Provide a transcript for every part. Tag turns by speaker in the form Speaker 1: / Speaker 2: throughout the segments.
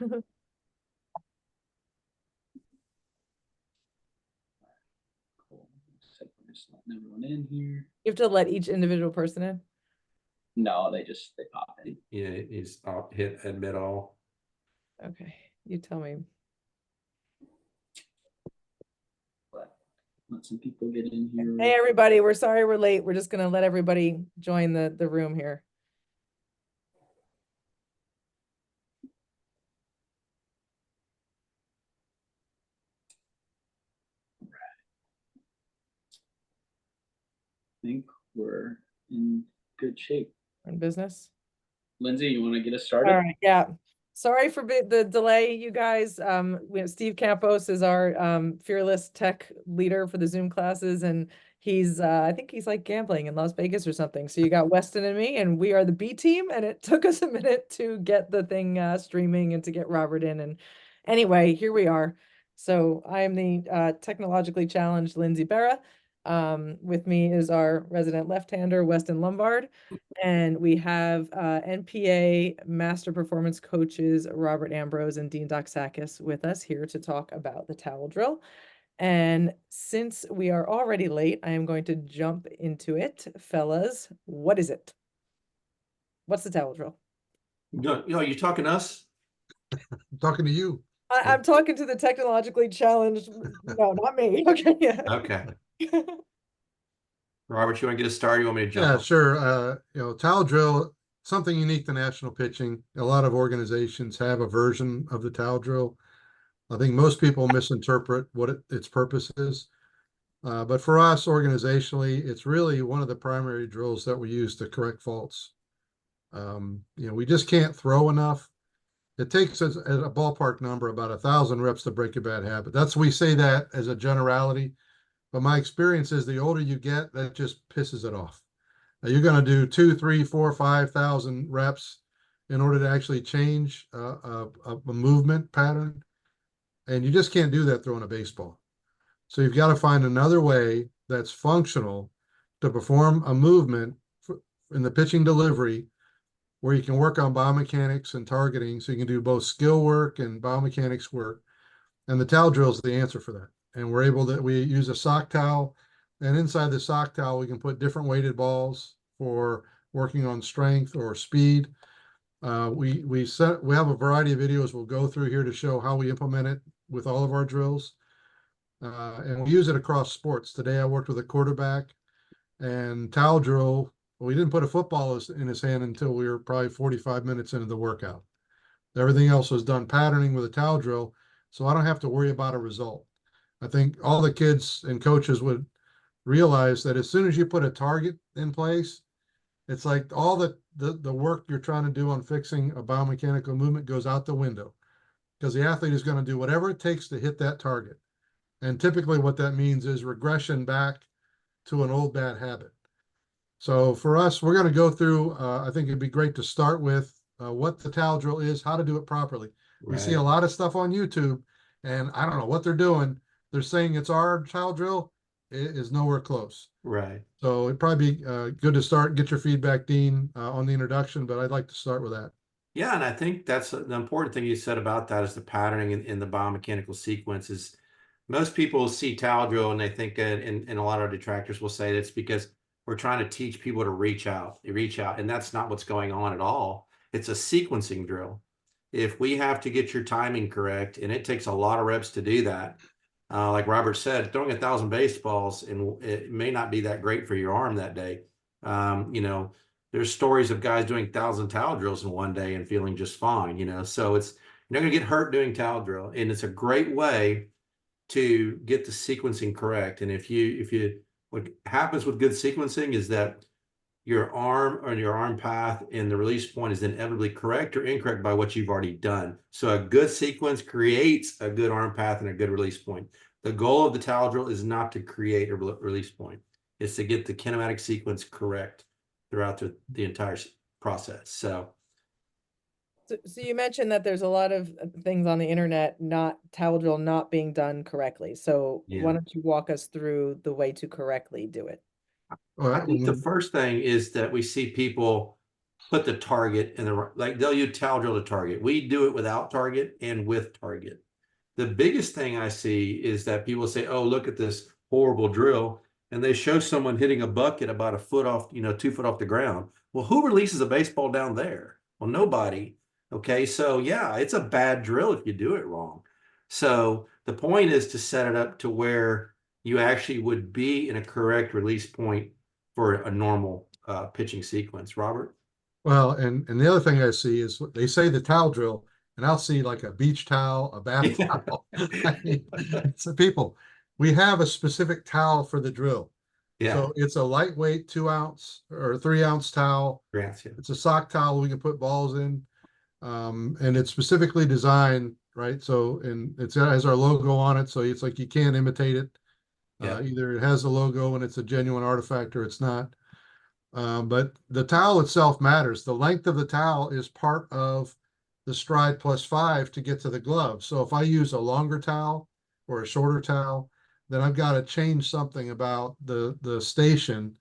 Speaker 1: Cool. Looks like we're just letting everyone in here.
Speaker 2: You have to let each individual person in?
Speaker 1: No, they pop in.
Speaker 3: Yeah, he's hit admit all.
Speaker 2: Okay, you tell me.
Speaker 1: Let some people get in here.
Speaker 2: Hey, everybody, we're sorry we're late. We're just gonna let everybody join the room here.
Speaker 1: I think we're in good shape.
Speaker 2: In business.
Speaker 1: Lindsay, you want to get us started?
Speaker 2: All right, yeah. Sorry for the delay, you guys. We have Steve Campos is our fearless tech leader for the Zoom classes, and he's I think he's like gambling in Las Vegas or something. So you got Weston and me, and we are the B team, and it took us a minute to get the thing streaming and to get Robert in. And anyway, here we are. So I am the technologically challenged Lindsay Berra. With me is our resident left-hander, Weston Lombard. And we have NPA Master Performance Coaches Robert Ambrose and Dean Doxakis with us here to talk about the towel drill. And since we are already late, I am going to jump into it. Fellas, what is it? What's the towel drill?
Speaker 3: You talking to us?
Speaker 4: I'm talking to you.
Speaker 2: I'm talking to the technologically challenged. No, not me. Okay, yeah.
Speaker 3: Okay. Robert, you want to get us started? You want me to jump?
Speaker 4: Yeah, sure. Towel drill, something unique to national pitching. A lot of organizations have a version of the towel drill. I think most people misinterpret what its purpose is. But for us organizationally, it's really one of the primary drills that we use to correct faults. We just can't throw enough. It takes us at a ballpark number about 1,000 reps to break a bad habit. We say that as a generality. But my experience is the older you get, that just pisses it off. Now you're going to do 2, 3, 4, 5,000 reps in order to actually change a movement pattern. And you just can't do that throwing a baseball. So you've got to find another way that's functional to perform a movement in the pitching delivery where you can work on biomechanics and targeting. So you can do both skill work and biomechanics work. And the towel drill is the answer for that. And we use a sock towel, and inside the sock towel, we can put different weighted balls for working on strength or speed. We have a variety of videos we'll go through here to show how we implement it with all of our drills. And we use it across sports. Today, I worked with a quarterback, and towel drill, we didn't put a football in his hand until we were probably 45 minutes into the workout. Everything else was done patterning with a towel drill, so I don't have to worry about a result. I think all the kids and coaches would realize that as soon as you put a target in place, it's like all the work you're trying to do on fixing a biomechanical movement goes out the window, because the athlete is going to do whatever it takes to hit that target. And typically what that means is regression back to an old bad habit. So for us, we're going to go through, I think it'd be great to start with what the towel drill is, how to do it properly. We see a lot of stuff on YouTube, and I don't know what they're doing. They're saying it's our towel drill. It is nowhere close.
Speaker 3: Right.
Speaker 4: So it'd probably be good to start, get your feedback, Dean, on the introduction, but I'd like to start with that.
Speaker 3: Yeah, and I think that's the important thing you said about that is the patterning in the biomechanical sequences. Most people see towel drill and they think, and a lot of detractors will say that's because we're trying to teach people to reach out, and that's not what's going on at all. It's a sequencing drill. If we have to get your timing correct, and it takes a lot of reps to do that, like Robert said, throwing 1,000 baseballs, and it may not be that great for your arm that day. There's stories of guys doing 1,000 towel drills in one day and feeling just fine, so you're not going to get hurt doing towel drill. And it's a great way to get the sequencing correct. And what happens with good sequencing is that your arm or your arm path and the release point is inevitably correct or incorrect by what you've already done. So a good sequence creates a good arm path and a good release point. The goal of the towel drill is not to create a release point. It's to get the kinematic sequence correct throughout the entire process. So
Speaker 2: you mentioned that there's a lot of things on the internet, towel drill not being done correctly. So why don't you walk us through the way to correctly do it?
Speaker 3: I think the first thing is that we see people put the target in the, like they'll use towel drill to target. We do it without target and with target. The biggest thing I see is that people say, oh, look at this horrible drill. And they show someone hitting a bucket about a foot off, 2 foot off the ground. Well, who releases a baseball down there? Well, nobody. Okay. So yeah, it's a bad drill if you do it wrong. So the point is to set it up to where you actually would be in a correct release point for a normal pitching sequence. Robert?
Speaker 4: Well, and the other thing I see is they say the towel drill, and I'll see like a beach towel, a bath towel. I mean, so people, we have a specific towel for the drill.
Speaker 3: Yeah.
Speaker 4: So it's a lightweight 2-ounce or 3-ounce towel.
Speaker 3: Grants, yeah.
Speaker 4: It's a sock towel we can put balls in. And it's specifically designed, right? So, and it has our logo on it. So it's like you can't imitate it.
Speaker 3: Yeah.
Speaker 4: Either it has a logo and it's a genuine artifact or it's not. But the towel itself matters. The length of the towel is part of the stride +5 to get to the glove. So if I use a longer towel or a shorter towel, then I've got to change something about the station.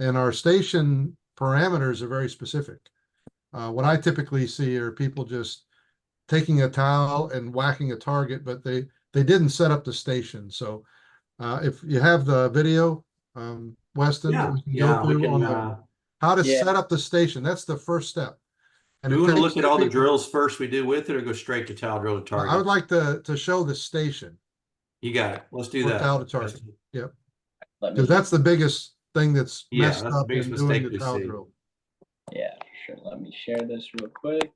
Speaker 4: And our station parameters are very specific. What I typically see are people just taking a towel and whacking a target, but they didn't set up the station. So if you have the video, Weston, that we can go through on how to set up the station. That's the first step. And
Speaker 3: we want to look at all the
Speaker 4: people,
Speaker 3: drills first we do with it, or go straight to towel drill to target?
Speaker 4: I would like to show the station.
Speaker 3: You got it. Let's do
Speaker 4: or
Speaker 3: that.
Speaker 4: Towel to target. Yep.
Speaker 1: Let me,
Speaker 4: Because that's the biggest thing that's
Speaker 3: Yeah,
Speaker 4: messed
Speaker 3: that's the
Speaker 4: up
Speaker 3: biggest
Speaker 4: in doing
Speaker 3: mistake
Speaker 4: the
Speaker 3: we
Speaker 4: towel
Speaker 3: see.
Speaker 4: drill.
Speaker 1: yeah, sure. Let me share this real quick.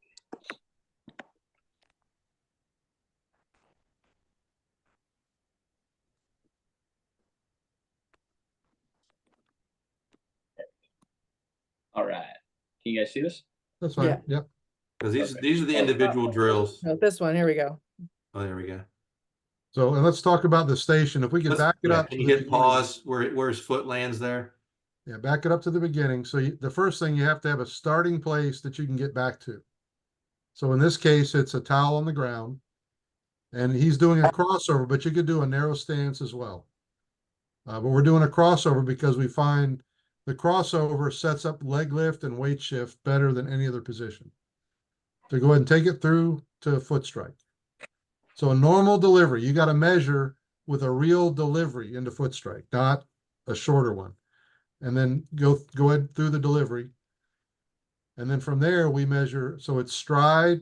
Speaker 1: All right. Can you guys see this?
Speaker 4: That's fine.
Speaker 2: Yeah.
Speaker 4: Yep.
Speaker 3: Because these
Speaker 1: Perfect.
Speaker 3: these are the individual drills.
Speaker 2: No, this one, here we go.
Speaker 3: Oh, there we go.
Speaker 4: So, and let's talk about the station. If we could back it up.
Speaker 3: Can
Speaker 4: to
Speaker 3: you
Speaker 4: the
Speaker 3: hit
Speaker 4: beginning.
Speaker 3: pause where his foot lands there?
Speaker 4: Yeah, back it up to the beginning. So the first thing, you have to have a starting place that you can get back to. So in this case, it's a towel on the ground. And he's doing a crossover, but you could do a narrow stance as well. But we're doing a crossover because we find the crossover sets up leg lift and weight shift better than any other position. So go ahead and take it through to a foot strike. So a normal delivery, you got to measure with a real delivery into foot strike, not a shorter one. And then go ahead through the delivery. And then from there we measure, so it's stride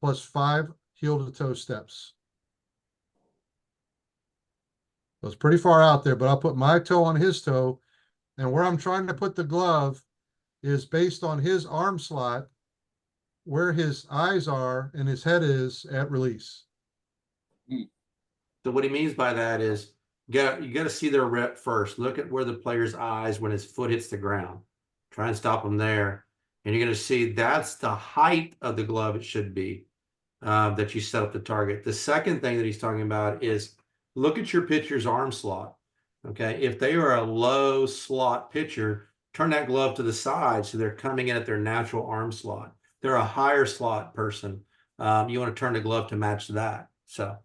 Speaker 4: +5 heel to toe steps. So it's pretty far out there, but I'll put my toe on his toe. And where I'm trying to put the glove is based on his arm slot, where his eyes are and his head is at release.
Speaker 3: So what he means by that is you got to see their rep first. Look at where the player's eyes when his foot hits the ground. Try and stop him there. And you're going to see that's the height of the glove it should be that you set up the target. The second thing that he's talking about is look at your pitcher's arm slot. Okay. If they are a low slot pitcher, turn that glove to the side so they're coming in at their natural arm slot. They're a higher slot person. You want to turn the glove to match that. So.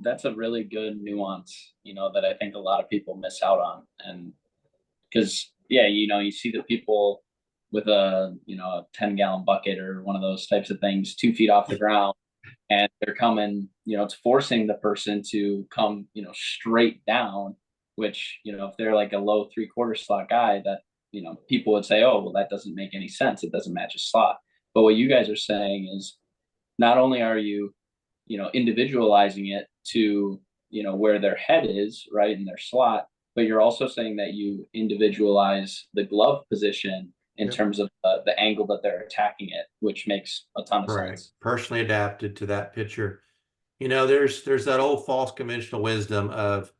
Speaker 1: That's a really good nuance, that I think a lot of people miss out on. And because, yeah, you see the people with a 10-gallon bucket or one of those types of things 2 feet off the ground, and they're coming, it's forcing the person to come, straight down, which, if they're like a low 3/4 slot guy, that, people would say, oh, well, that doesn't make any sense. It doesn't match a slot. But what you guys are saying is not only are you, individualizing it to, where their head is, right, in their slot, but you're also saying that you individualize the glove position in terms of the angle that they're attacking it, which makes a ton of sense.
Speaker 3: Personally adapted to that pitcher. There's that old false conventional wisdom of,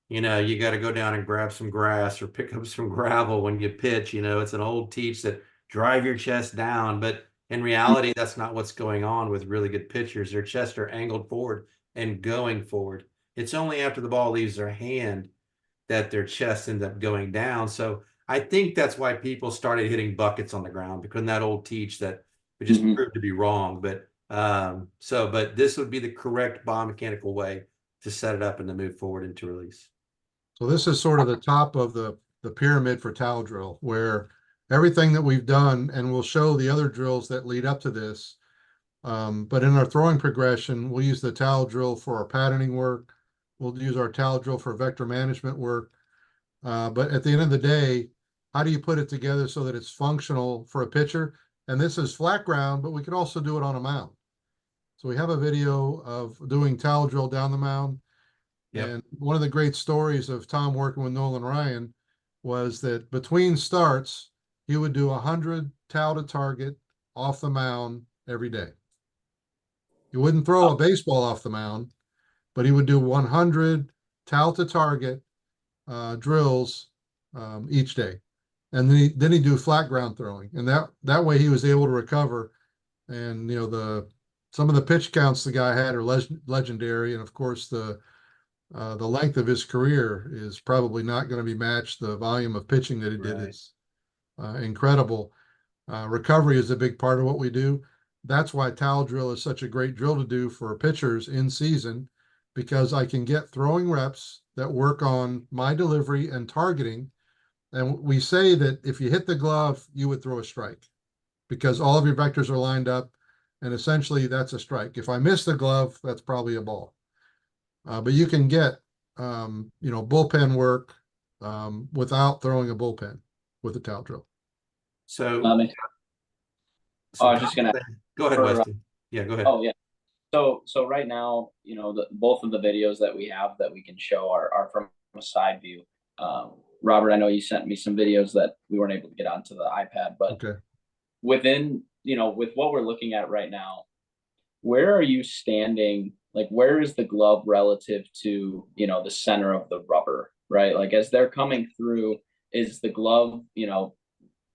Speaker 3: you got to go down and grab some grass or pick up some gravel when you pitch. It's an old teach that drive your chest down, but in reality, that's not what's going on with really good pitchers. Their chests are angled forward and going forward. It's only after the ball leaves their hand that their chest ends up going down. So I think that's why people started hitting buckets on the ground, because that old teach that would just proved to be wrong. But but this would be the correct biomechanical way to set it up and to move forward into release.
Speaker 4: So this is sort of the top of the pyramid for towel drill, where everything that we've done, and we'll show the other drills that lead up to this. But in our throwing progression, we'll use the towel drill for our patterning work. We'll use our towel drill for vector management work. But at the end of the day, how do you put it together so that it's functional for a pitcher? And this is flat ground, but we can also do it on a mound. So we have a video of doing towel drill down the mound.
Speaker 3: Yep.
Speaker 4: And one of the great stories of Tom working with Nolan Ryan was that between starts, he would do 100 towel to target off the mound every day. He wouldn't throw a baseball off the mound, but he would do 100 towel to target drills each day. And then he'd do flat ground throwing. And that way he was able to recover. And, you know, some of the pitch counts the guy had are legendary. And of course, the length of his career is probably not going to be matched. The volume of pitching that he did is incredible. Recovery is a big part of what we do. That's why towel drill is such a great drill to do for pitchers in season, because I can get throwing reps that work on my delivery and targeting. And we say that if you hit the glove, you would throw a strike because all of your vectors are lined up. And essentially that's a strike. If I miss the glove, that's probably a ball. But you can get, you know, bullpen work without throwing a bullpen with a towel drill.
Speaker 3: So,
Speaker 1: I was just gonna
Speaker 3: go ahead, Weston. Yeah, go ahead.
Speaker 1: Oh yeah. So right now, you know, both of the videos that we have that we can show are from a side view. Robert, I know you sent me some videos that we weren't able to get onto the iPad, but
Speaker 4: Okay.
Speaker 1: within, you know, with what we're looking at right now, where are you standing? Like, where is the glove relative to, you know, the center of the rubber, right? Like, as they're coming through, is the glove, you know,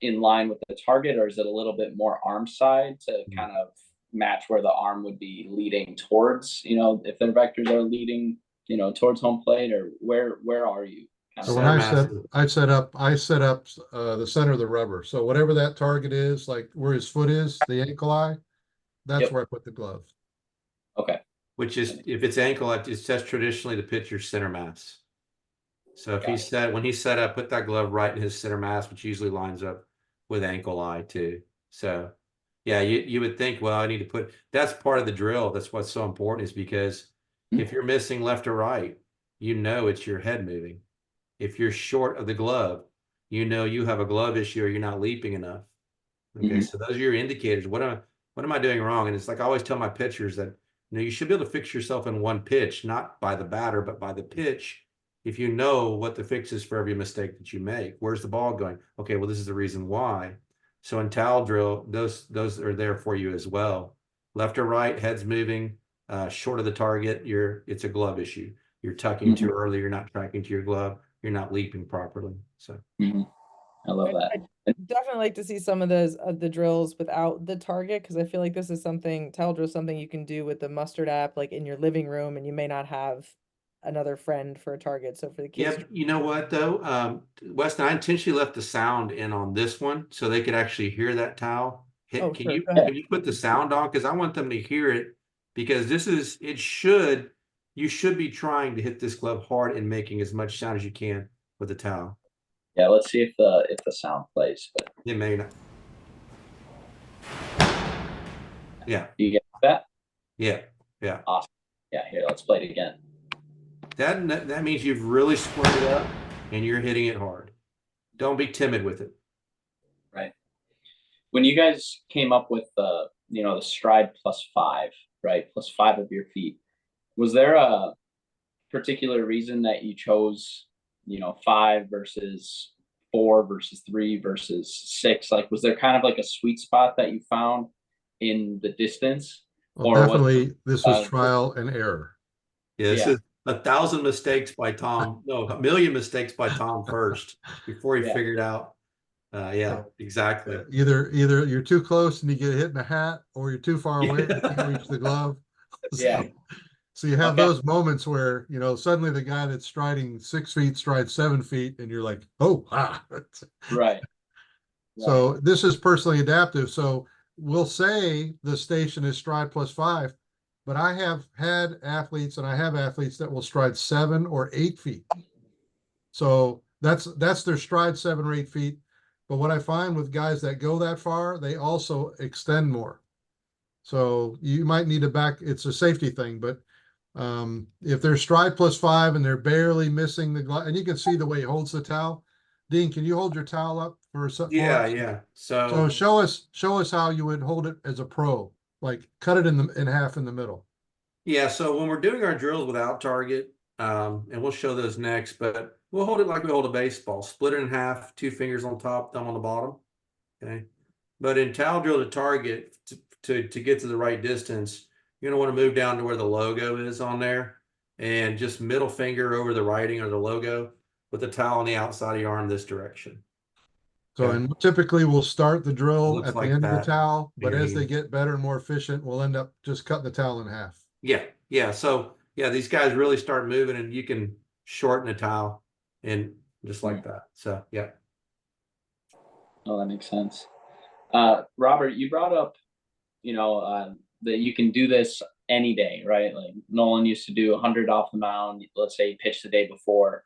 Speaker 1: in line with the target, or is it a little bit more arm side to kind of match where the arm would be leading towards, you know, if their vectors are leading, you know, towards home plate, or where are you?
Speaker 4: So when I set up the center of the rubber. So whatever that target is, like where his foot is, the ankle eye, that's where I put the glove.
Speaker 1: Okay.
Speaker 3: Which is, if it's ankle, it's just traditionally the pitcher's center mass. So if when he set up, put that glove right in his center mass, which usually lines up with ankle eye too. So yeah, you would think, well, I need to put, that's part of the drill. That's what's so important, is because if you're missing left or right, you know it's your head moving. If you're short of the glove, you know you have a glove issue or you're not leaping enough. Okay, so those are your indicators. What am I doing wrong? And it's like I always tell my pitchers that, you know, you should be able to fix yourself in one pitch, not by the batter, but by the pitch. If you know what the fix is for every mistake that you make, where's the ball going? Okay, well, this is the reason why. So in towel drill, those are there for you as well. Left or right, head's moving, short of the target, it's a glove issue. You're tucking too early, you're not tracking to your glove, you're not leaping properly. So
Speaker 1: I love that.
Speaker 2: I'd definitely like to see some of those the drills without the target, because I feel like this is something, towel drill is something you can do with the Mustard app, like in your living room, and you may not have another friend for a target. So for the kids,
Speaker 3: yeah, you know what though, Weston, I intentionally left the sound in on this one so they could actually hear that towel hit.
Speaker 2: Oh,
Speaker 3: Can
Speaker 2: sure.
Speaker 3: you put the sound on? Because I want them to hear it, because you should be trying to hit this glove hard and making as much sound as you can with the towel.
Speaker 1: Yeah, let's see if the sound plays. But
Speaker 3: it may not. Yeah.
Speaker 1: You get that?
Speaker 3: Yeah. Yeah.
Speaker 1: Awesome. Yeah, here, let's play it again.
Speaker 3: That means you've really squared it up and you're hitting it hard. Don't be timid with it.
Speaker 1: Right. When you guys came up with the stride +5, right? +5 of your feet, was there a particular reason that you chose, 5 versus 4 versus 3 versus 6? Like, was there kind of like a sweet spot that you found in the distance?
Speaker 4: Well, definitely this was trial and error.
Speaker 3: Yeah, this is 1,000 mistakes by Tom. No, 1,000,000 mistakes by Tom first before he figured out. Yeah, exactly.
Speaker 4: Either you're too close and you get hit in the hat, or you're too far away and you can't reach the glove. So you have those moments where, suddenly the guy that's striding 6 feet strides 7 feet and you're like, oh,
Speaker 1: Right.
Speaker 4: So this is personally adaptive. So we'll say the station is stride +5, but I have had athletes and I have athletes that will stride 7 or 8 feet. So that's their stride 7 or 8 feet. But what I find with guys that go that far, they also extend more. So you might need to back, it's a safety thing, but if they're stride +5 and they're barely missing the glide, and you can see the way he holds the towel. Dean, can you hold your towel up for
Speaker 3: Yeah,
Speaker 4: us?
Speaker 3: yeah.
Speaker 4: So show us how you would hold it as a pro, like cut it in half in the middle.
Speaker 3: Yeah, so when we're doing our drills without target, and we'll show those next, but we'll hold it like we hold a baseball, split it in half, 2 fingers on top, thumb on the bottom. Okay. But in towel drill to target, to get to the right distance, you're gonna want to move down to where the logo is on there, and just middle finger over the writing or the logo with the towel on the outside of your arm this direction.
Speaker 4: So,
Speaker 3: Okay.
Speaker 4: and typically we'll start the drill
Speaker 3: Looks
Speaker 4: at the
Speaker 3: like
Speaker 4: end of the
Speaker 3: that
Speaker 4: towel,
Speaker 3: in
Speaker 4: but
Speaker 3: your
Speaker 4: as they
Speaker 3: hand.
Speaker 4: get better and more efficient, we'll end up just cutting the towel in half.
Speaker 3: Yeah, yeah. So yeah, these guys really start moving, and you can shorten a towel and just like that. So yeah.
Speaker 1: Oh, that makes sense. Robert, you brought up, that you can do this any day, right? Like Nolan used to do 100 off the mound. Let's say he pitched the day before.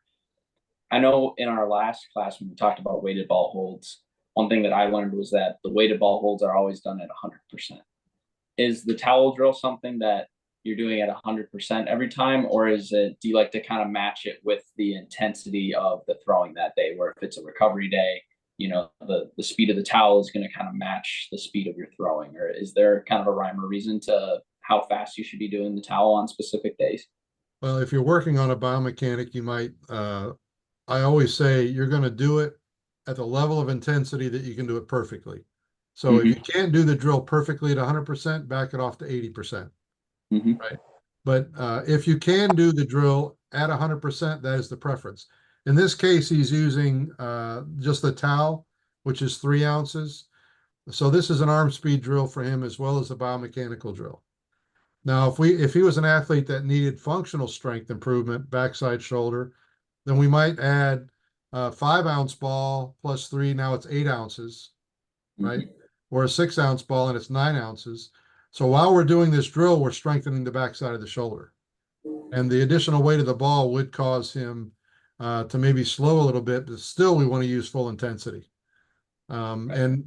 Speaker 1: I know in our last class when we talked about weighted ball holds, one thing that I learned was that the weighted ball holds are always done at 100%. Is the towel drill something that you're doing at 100% every time, or do you like to kind of match it with the intensity of the throwing that day, where if it's a recovery day, the speed of the towel is going to kind of match the speed of your throwing? Or is there kind of a rhyme or reason to how fast you should be doing the towel on specific days?
Speaker 4: Well, if you're working on a biomechanic, you might, I always say you're going to do it at the level of intensity that you can do it perfectly. So if you can't do the drill perfectly at 100%, back it off to 80%. Right. But if you can do the drill at 100%, that is the preference. In this case, he's using just the towel, which is 3 ounces. So this is an arm speed drill for him as well as a biomechanical drill. Now, if he was an athlete that needed functional strength improvement, backside shoulder, then we might add a 5-ounce ball plus 3. Now it's 8 ounces, right? Or a 6-ounce ball and it's 9 ounces. So while we're doing this drill, we're strengthening the backside of the shoulder. And the additional weight of the ball would cause him to maybe slow a little bit, but still we want to use full intensity. And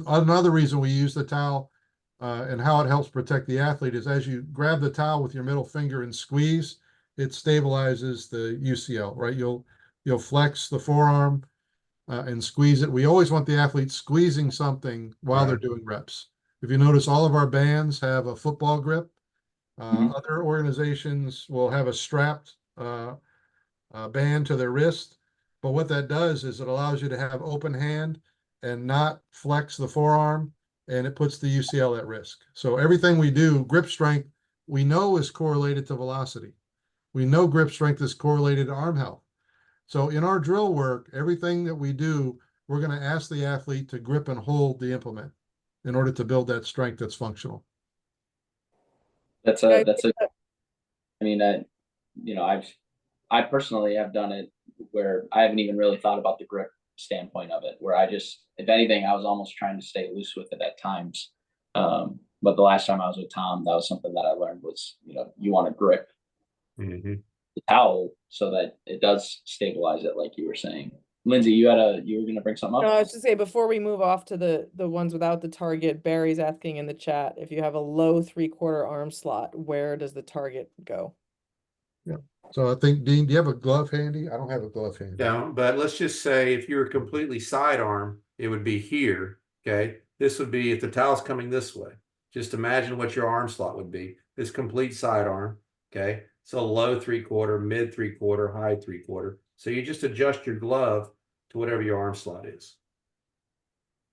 Speaker 4: another reason we use the towel and how it helps protect the athlete is as you grab the towel with your middle finger and squeeze, it stabilizes the UCL, right? You'll flex the forearm and squeeze it. We always want the athlete squeezing something while they're doing reps. If you notice, all of our bands have a football grip. Other organizations will have a strapped band to their wrist. But what that does is it allows you to have open hand and not flex the forearm, and it puts the UCL at risk. So everything we do, grip strength, we know is correlated to velocity. We know grip strength is correlated to arm health. So in our drill work, everything that we do, we're going to ask the athlete to grip and hold the implement in order to build that strength that's functional.
Speaker 1: I personally have done it where I haven't even really thought about the grip standpoint of it, where if anything, I was almost trying to stay loose with it at times. But the last time I was with Tom, that was something that I learned was, you want to grip the towel so that it does stabilize it, like you were saying. Lindsay, you were going to bring something up?
Speaker 2: No, I was just saying, before we move off to the ones without the target, Barry's asking in the chat, if you have a low 3/4 arm slot, where does the target go?
Speaker 4: Yeah. So I think, Dean, do you have a glove handy? I don't have a glove handy.
Speaker 3: No, but let's just say if you were completely sidearm, it would be here. Okay. This would be if the towel's coming this way. Just imagine what your arm slot would be. This complete sidearm. Okay. So low 3/4, mid 3/4, high 3/4. So you just adjust your glove to whatever your arm slot is.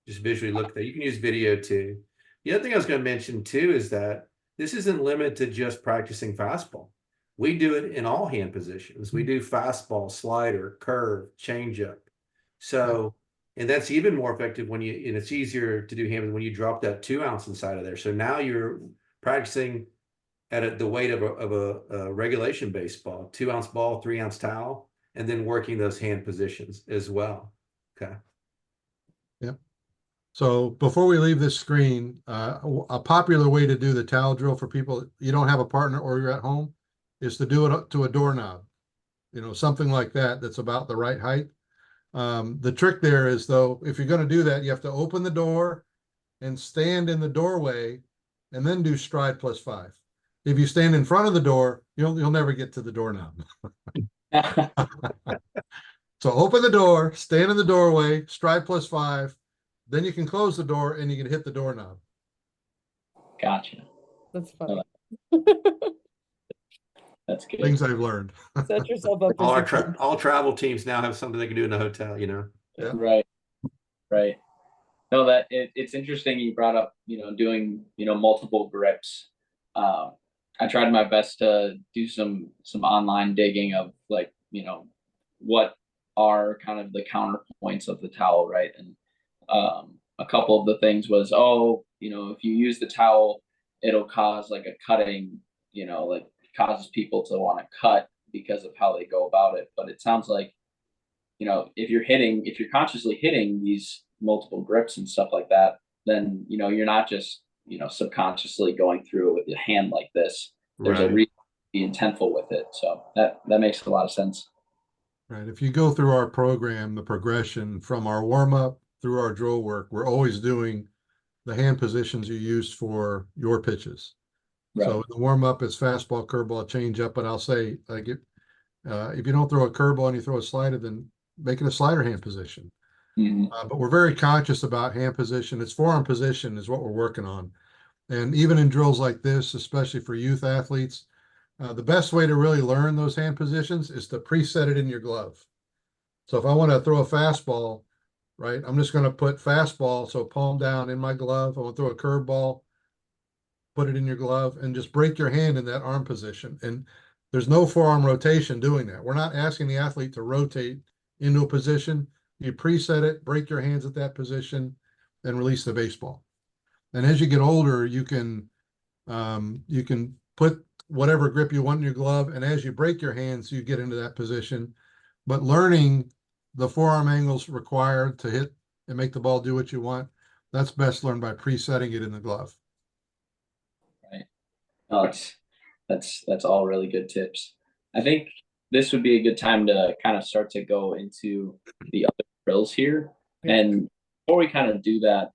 Speaker 3: Just visually look at that. You can use video too. The other thing I was going to mention too is that this isn't limited to just practicing fastball. We do it in all hand positions. We do fastball, slider, curve, changeup. So, and that's even more effective and it's easier to do hand when you drop that 2 ounce inside of there. So now you're practicing at the weight of a regulation baseball, 2 ounce ball, 3 ounce towel, and then working those hand positions as well. Okay.
Speaker 4: Yep. So before we leave this screen, a popular way to do the towel drill for people, you don't have a partner or you're at home, is to do it to a doorknob, something like that, that's about the right height. The trick there is, though, if you're going to do that, you have to open the door and stand in the doorway and then do stride +5. If you stand in front of the door, you'll never get to the doorknob. So open the door, stand in the doorway, stride +5, then you can close the door and you can hit the doorknob.
Speaker 1: Gotcha.
Speaker 2: That's funny.
Speaker 1: That's good.
Speaker 4: Things I've learned.
Speaker 2: Set yourself up for success.
Speaker 3: All travel teams now have something they can do in the hotel, you know?
Speaker 4: Yeah.
Speaker 1: Right. Right. No, that it's interesting you brought up, doing, multiple grips. I tried my best to do some online digging of like, what are kind of the counterpoints of the towel, right? And a couple of the things was, if you use the towel, it'll cause like a cutting, like causes people to want to cut because of how they go about it. But it sounds like, if you're consciously hitting these multiple grips and stuff like that, then, you're not just, subconsciously going through it with your hand like this. There's a
Speaker 3: Right.
Speaker 1: reason to be intentful with it. So that makes a lot of sense.
Speaker 4: Right. If you go through our program, the progression from our warm up through our drill work, we're always doing the hand positions you use for your pitches.
Speaker 1: Right.
Speaker 4: So in the warm up, it's fastball, curveball, change up. But I'll say, like, if you don't throw a curveball and you throw a slider, then make it a slider hand position.
Speaker 1: Mhm.
Speaker 4: But we're very conscious about hand position. It's forearm position is what we're working on. And even in drills like this, especially for youth athletes, the best way to really learn those hand positions is to preset it in your glove. So if I want to throw a fastball, right, I'm just going to put fastball, so palm down in my glove. I want to throw a curveball, put it in your glove, and just break your hand in that arm position. And there's no forearm rotation doing that. We're not asking the athlete to rotate into a position. You preset it, break your hands at that position, and release the baseball. And as you get older, you can put whatever grip you want in your glove, and as you break your hands, you get into that position. But learning the forearm angles required to hit and make the ball do what you want, that's best learned by presetting it in the glove.
Speaker 1: Right. No, that's all really good tips. I think this would be a good time to kind of start to go into the other drills here.
Speaker 2: Yeah.
Speaker 1: And before we kind of do that,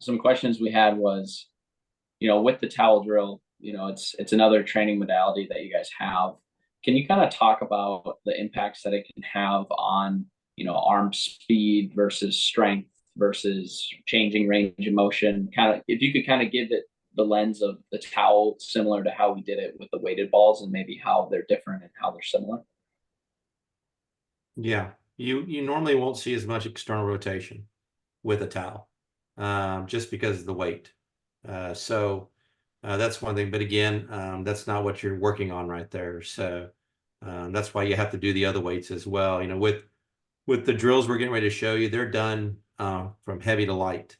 Speaker 1: some questions we had was, with the towel drill, it's another training modality that you guys have. Can you kind of talk about the impacts that it can have on, arm speed versus strength versus changing range of motion? Kind of, if you could kind of give it the lens of the towel, similar to how we did it with the weighted balls, and maybe how they're different and how they're similar.
Speaker 3: Yeah. You normally won't see as much external rotation with a towel, just because of the weight. So that's one thing. But again, that's not what you're working on right there. So that's why you have to do the other weights as well. With the drills we're getting ready to show you, they're done from heavy to light,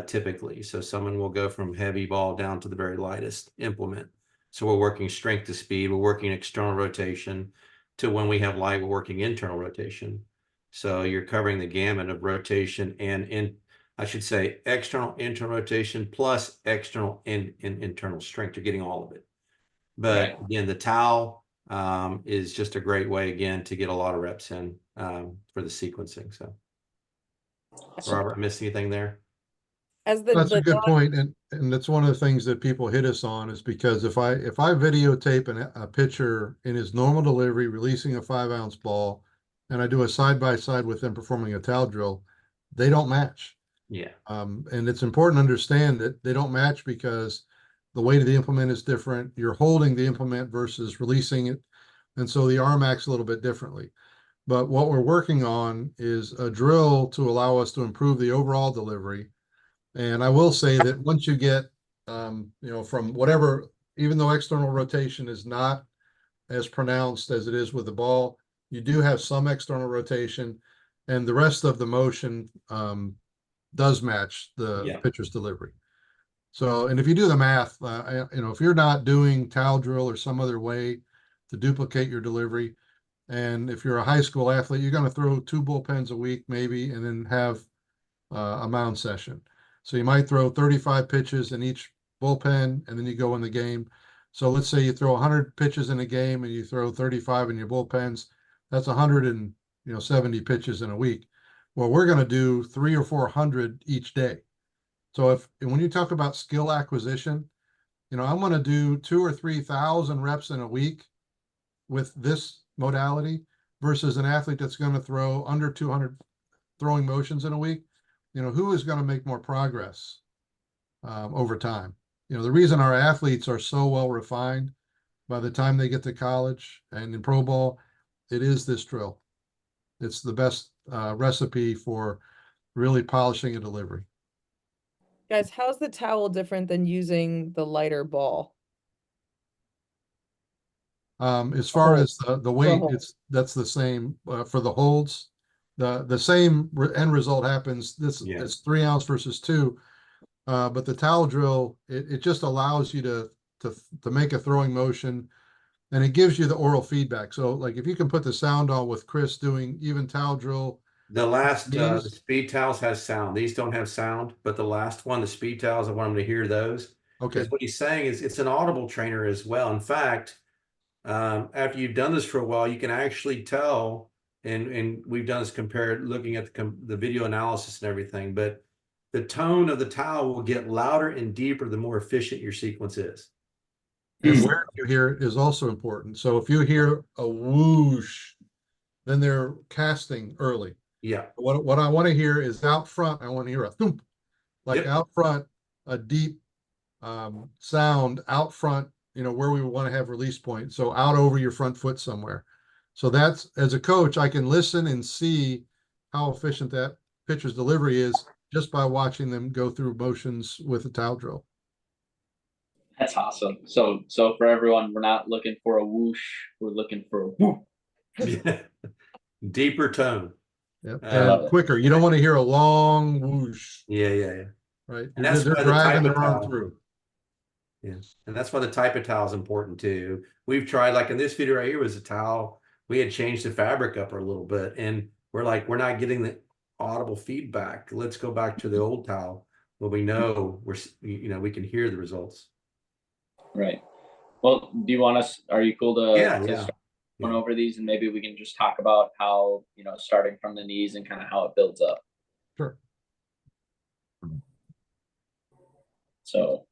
Speaker 3: typically. So someone will go from heavy ball down to the very lightest implement. So we're working strength to speed. We're working external rotation to when we have light, we're working internal rotation. So you're covering the gamut of rotation and I should say external, internal rotation plus external and internal strength. You're getting all of it. But
Speaker 1: Right.
Speaker 3: again, the towel is just a great way, again, to get a lot of reps in for the sequencing. So, Robert, I missed anything there?
Speaker 2: As
Speaker 4: That's a good
Speaker 2: dog,
Speaker 4: point, and that's one of the things that people hit us on is because if I videotape a pitcher in his normal delivery releasing a 5-ounce ball, and I do a side by side with them performing a towel drill, they don't match.
Speaker 3: Yeah.
Speaker 4: And it's important to understand that they don't match because the weight of the implement is different. You're holding the implement versus releasing it, and so the arm acts a little bit differently. But what we're working on is a drill to allow us to improve the overall delivery. And I will say that once you get, from whatever, even though external rotation is not as pronounced as it is with the ball, you do have some external rotation, and the rest of the motion does match the pitcher's delivery. So, and if you do the math, if you're not doing towel drill or some other way to duplicate your delivery, and if you're a high school athlete, you're going to throw 2 bullpens a week maybe, and then have a mound session. So you might throw 35 pitches in each bullpen, and then you go in the game. So let's say you throw 100 pitches in a game and you throw 35 in your bullpens. That's 100 and 70 pitches in a week. Well, we're going to do 300 or 400 each day. So when you talk about skill acquisition, I'm going to do 2,000 or 3,000 reps in a week with this modality versus an athlete that's going to throw under 200 throwing motions in a week. Who is going to make more progress over time? The reason our athletes are so well refined by the time they get to college and in pro ball, it is this drill. It's the best recipe for really polishing a delivery.
Speaker 2: Guys, how's the towel different than using the lighter ball?
Speaker 4: As far as the weight,
Speaker 2: hold.
Speaker 4: that's the same for the holds. The same end result happens. It's 3 ounce versus 2, but the towel drill it just allows you to make a throwing motion, and it gives you the oral feedback. So like if you can put the sound on with Chris doing even towel drill.
Speaker 3: The last the speed towels has sound. These don't have sound, but the last one, the speed towels, I want them to hear those.
Speaker 4: Okay.
Speaker 3: Because what he's saying is it's an audible trainer as well. In fact, after you've done this for a while, you can actually tell, and we've done this compared looking at the video analysis and everything, but the tone of the towel will get louder and deeper the more efficient your sequence is.
Speaker 4: And where you hear it is also important. So if you hear a whoosh, then they're casting early.
Speaker 3: Yeah.
Speaker 4: What I want to hear is out front. I want to hear a thump, like out front, a deep sound out front, where we want to have release point. So out over your front foot somewhere. So that's, as a coach, I can listen and see how efficient that pitcher's delivery is just by watching them go through motions with a towel drill.
Speaker 1: That's awesome. So for everyone, we're not looking for a whoosh. We're looking for a whoop.
Speaker 3: Deeper tone.
Speaker 4: Yep. And quicker. You don't want to hear a long whoosh.
Speaker 3: Yeah.
Speaker 4: Right.
Speaker 3: And that's
Speaker 4: they're
Speaker 3: why
Speaker 4: dragging their arm through.
Speaker 3: Yes. And that's why the type of towel is important too. We've tried, like in this video right here was a towel. We had changed the fabric up a little bit, and we're like, we're not getting the audible feedback. Let's go back to the old towel where we know we can hear the results.
Speaker 1: Right. Well, are you cool to
Speaker 3: start
Speaker 1: going over these, and maybe we can just talk about how, starting from the knees and kind of how it builds up.
Speaker 4: Sure.
Speaker 1: So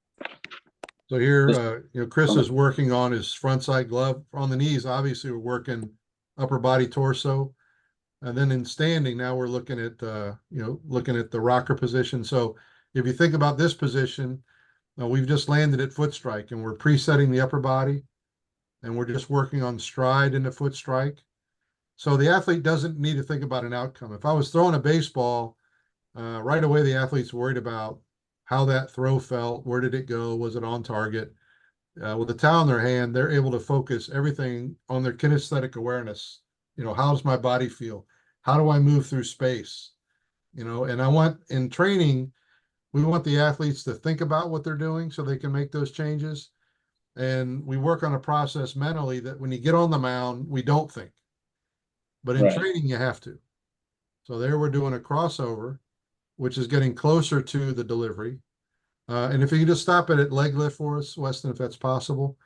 Speaker 4: here, Chris is working on his front side glove. On the knees, obviously we're working upper body, torso. And then in standing, now we're looking at, looking at the rocker position. So if you think about this position, we've just landed at foot strike and we're presetting the upper body and we're just working on stride into foot strike. So the athlete doesn't need to think about an outcome. If I was throwing a baseball, right away, the athlete's worried about how that throw felt, where did it go, was it on target? With a towel in their hand, they're able to focus everything on their kinesthetic awareness. How does my body feel? How do I move through space? And in training, we want the athletes to think about what they're doing so they can make those changes. And we work on a process mentally that when you get on the mound, we don't think. But in training, you have to. So there we're doing a crossover, which is getting closer to the delivery. And if you can just stop it at leg lift for us, Weston, if that's possible.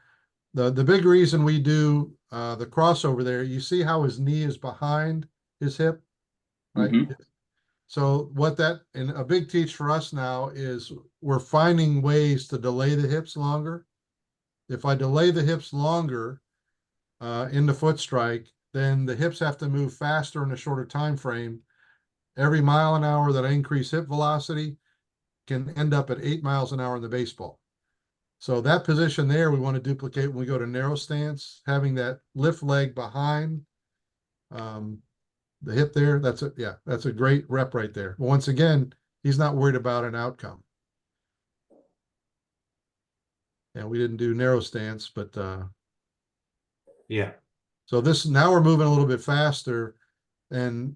Speaker 4: The big reason we do the crossover there, you see how his knee is behind his hip, right? Mm-hmm. So and a big teach for us now is we're finding ways to delay the hips longer. If I delay the hips longer in the foot strike, then the hips have to move faster in a shorter time frame. Every mile an hour that I increase hip velocity can end up at 8 miles an hour in the baseball. So that position there, we want to duplicate when we go to narrow stance, having that lift leg behind the hip there. That's a great rep right there. But once again, he's not worried about an outcome. And we didn't do narrow stance, but So now we're moving a little bit faster, and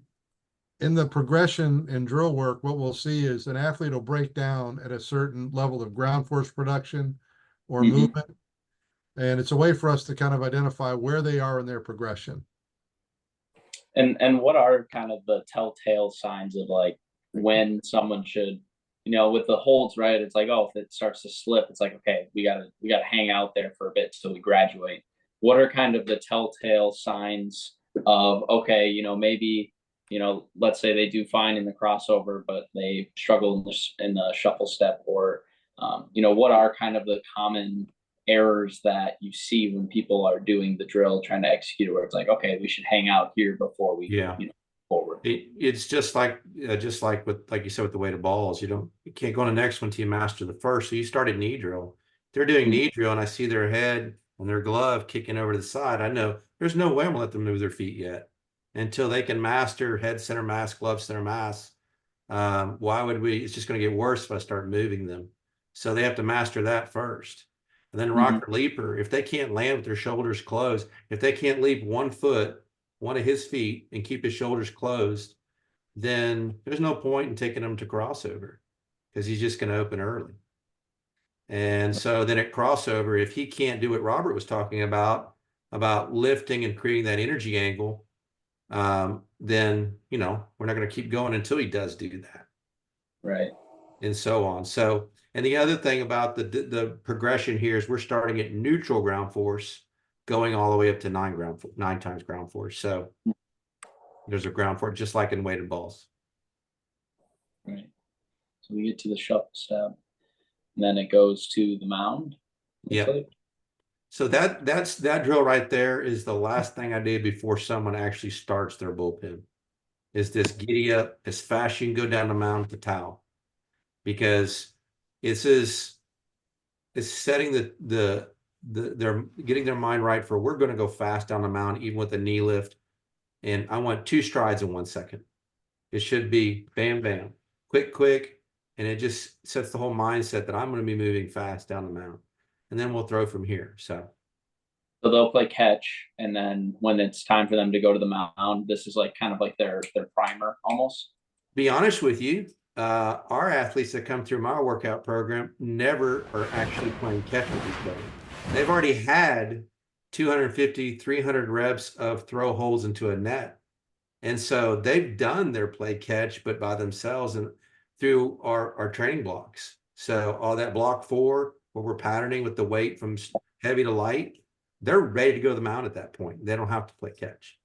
Speaker 4: in the progression and drill work, what we'll see is an athlete will break down at a certain level of ground force production or movement. And it's a way for us to kind of identify where they are in their progression.
Speaker 1: And what are kind of the telltale signs of like when someone should, with the holds, right? It's like, if it starts to slip, it's like, okay, we gotta hang out there for a bit till we graduate. What are kind of the telltale signs of, okay, maybe, let's say they do fine in the crossover, but they struggle in the shuffle step, or, what are kind of the common errors that you see when people are doing the drill, trying to execute it, where it's like, okay, we should hang out here before we,
Speaker 3: Yeah.
Speaker 1: forward.
Speaker 3: It's just like with, like you said, with the weighted balls, you can't go on the next one till you master the first. So you started knee drill. They're doing knee drill, and I see their head and their glove kicking over to the side. I know there's no way I'm gonna let them move their feet yet until they can master head center mass, glove center mass. Why would we? It's just going to get worse if I start moving them. So they have to master that first. And then rocker leaper, if they can't land with their shoulders closed, if they can't leap 1 foot, one of his feet, and keep his shoulders closed, then there's no point in taking him to crossover, because he's just going to open early. And so then at crossover, if he can't do what Robert was talking about lifting and creating that energy angle, then we're not going to keep going until he does do that,
Speaker 1: Right.
Speaker 3: and so on. So, and the other thing about the progression here is we're starting at neutral ground force, going all the way up to 9 times ground force. So there's a ground force, just like in weighted balls.
Speaker 1: Right. So we get to the shuffle step, and then it goes to the mound.
Speaker 3: Yeah.
Speaker 1: Like.
Speaker 3: So that drill right there is the last thing I did before someone actually starts their bullpen. Is this giddy up as fast as you can go down the mound with the towel, because it's setting they're getting their mind right for, we're going to go fast down the mound even with a knee lift, and I want 2 strides in 1 second. It should be bam bam, quick, and it just sets the whole mindset that I'm going to be moving fast down the mound, and then we'll throw from here. So
Speaker 1: they'll play catch, and then when it's time for them to go to the mound, this is like kind of like their primer almost.
Speaker 3: Be honest with you, our athletes that come through my workout program never are actually playing catch with each other. They've already had 250, 300 reps of throw holes into a net. And so they've done their play catch, but by themselves and through our training blocks. So all that block 4, where we're patterning with the weight from heavy to light, they're ready to go to the mound at that point. They don't have to play catch.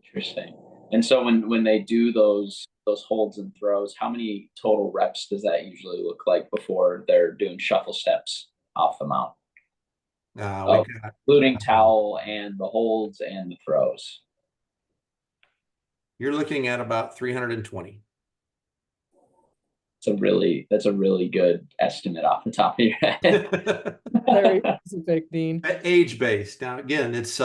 Speaker 1: Interesting. And so when they do those holds and throws, how many total reps does that usually look like before they're doing shuffle steps off the mound? Including towel and the holds and the throws.
Speaker 3: You're looking at about 320.
Speaker 1: That's a really good estimate off the top of your head.
Speaker 2: Very specific, Dean.
Speaker 3: Age based. Now again, it's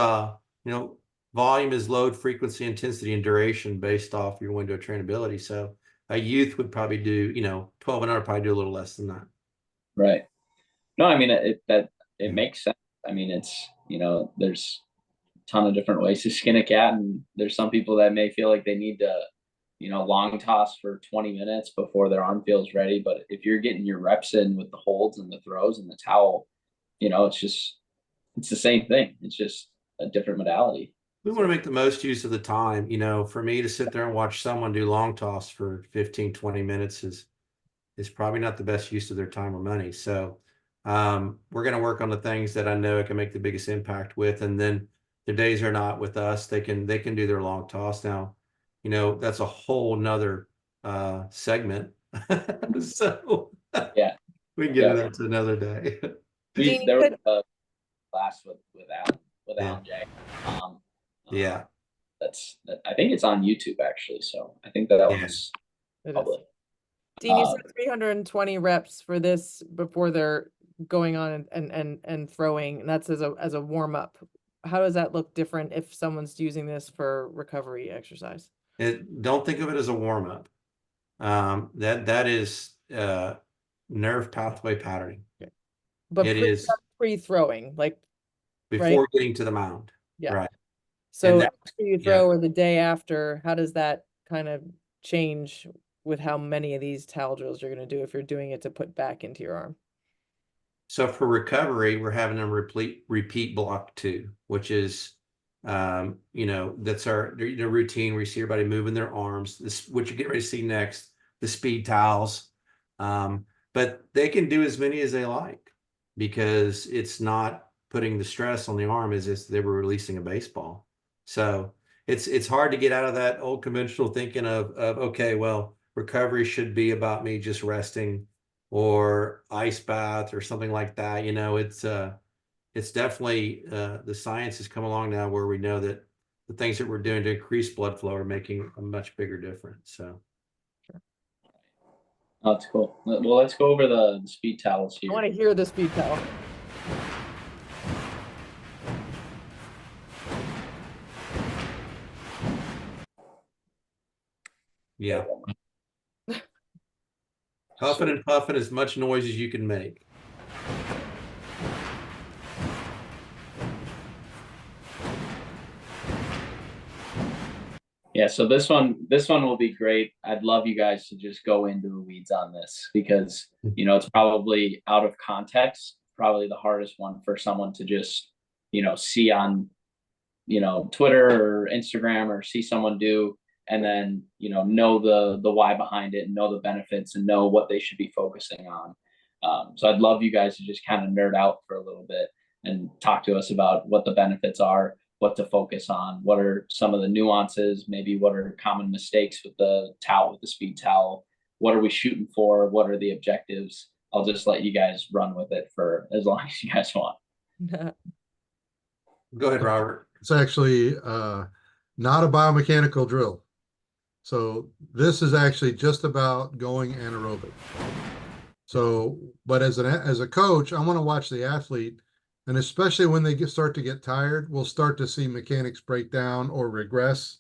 Speaker 3: volume is load, frequency, intensity, and duration based off your window of trainability. So a youth would probably do, 12 and under probably do a little less than that.
Speaker 1: Right. No, I mean it makes sense. I mean, it's there's a ton of different ways to skin a cat, and there's some people that may feel like they need to long toss for 20 minutes before their arm feels ready. But if you're getting your reps in with the holds and the throws and the towel, it's the same thing. It's just a different modality.
Speaker 3: We want to make the most use of the time. For me to sit there and watch someone do long toss for 15, 20 minutes is probably not the best use of their time or money. So we're going to work on the things that I know I can make the biggest impact with. And then the days are not with us, they can do their long toss. Now, that's a whole nother segment. So
Speaker 1: yeah,
Speaker 3: we can get into that to another day.
Speaker 1: There was a class with Alan J.
Speaker 3: Yeah.
Speaker 1: I think it's on YouTube actually. So I think that was public.
Speaker 2: Dean, you said 320 reps for this before they're going on and throwing, and that's as a warm up. How does that look different if someone's using this for recovery exercise?
Speaker 3: Don't think of it as a warm up. That is nerve pathway patterning. Okay.
Speaker 2: But pre-throwing, like
Speaker 3: before getting to the mound.
Speaker 2: Yeah.
Speaker 3: Right.
Speaker 2: So after you throw or the day after, how does that kind of change with how many of these towel drills you're going to do if you're doing it to put back into your arm?
Speaker 3: So for recovery, we're having them repeat block 2, which is, that's our routine. We see everybody moving their arms. This, what you get ready to see next, the speed towels. But they can do as many as they like, because it's not putting the stress on the arm as if they were releasing a baseball. So it's hard to get out of that old conventional thinking of okay, well, recovery should be about me just resting or ice bath or something like that. You know, it's definitely the science has come along now where we know that the things that we're doing to increase blood flow are making a much bigger difference. So
Speaker 1: Oh, that's cool. Well, let's go over the speed towels
Speaker 2: I
Speaker 1: here.
Speaker 2: want to hear the speed towel.
Speaker 3: yeah. Huffing and puffing as much noise as you can make.
Speaker 1: Yeah, so this one will be great. I'd love you guys to just go into the weeds on this because, you know, it's probably out of context, probably the hardest one for someone to just, you know, see on, you know, Twitter or Instagram or see someone do, and then, you know the why behind it and know the benefits and know what they should be focusing on. So I'd love you guys to just kind of nerd out for a little bit and talk to us about what the benefits are, what to focus on, what are some of the nuances, maybe what are common mistakes with the towel, with the speed towel, what are we shooting for, what are the objectives. I'll just let you guys run with it for as long as you guys want.
Speaker 3: Go ahead, Robert.
Speaker 4: It's actually not a biomechanical drill. So this is actually just about going anaerobic. So, but as a coach, I want to watch the athlete, and especially when they start to get tired, we'll start to see mechanics break down or regress.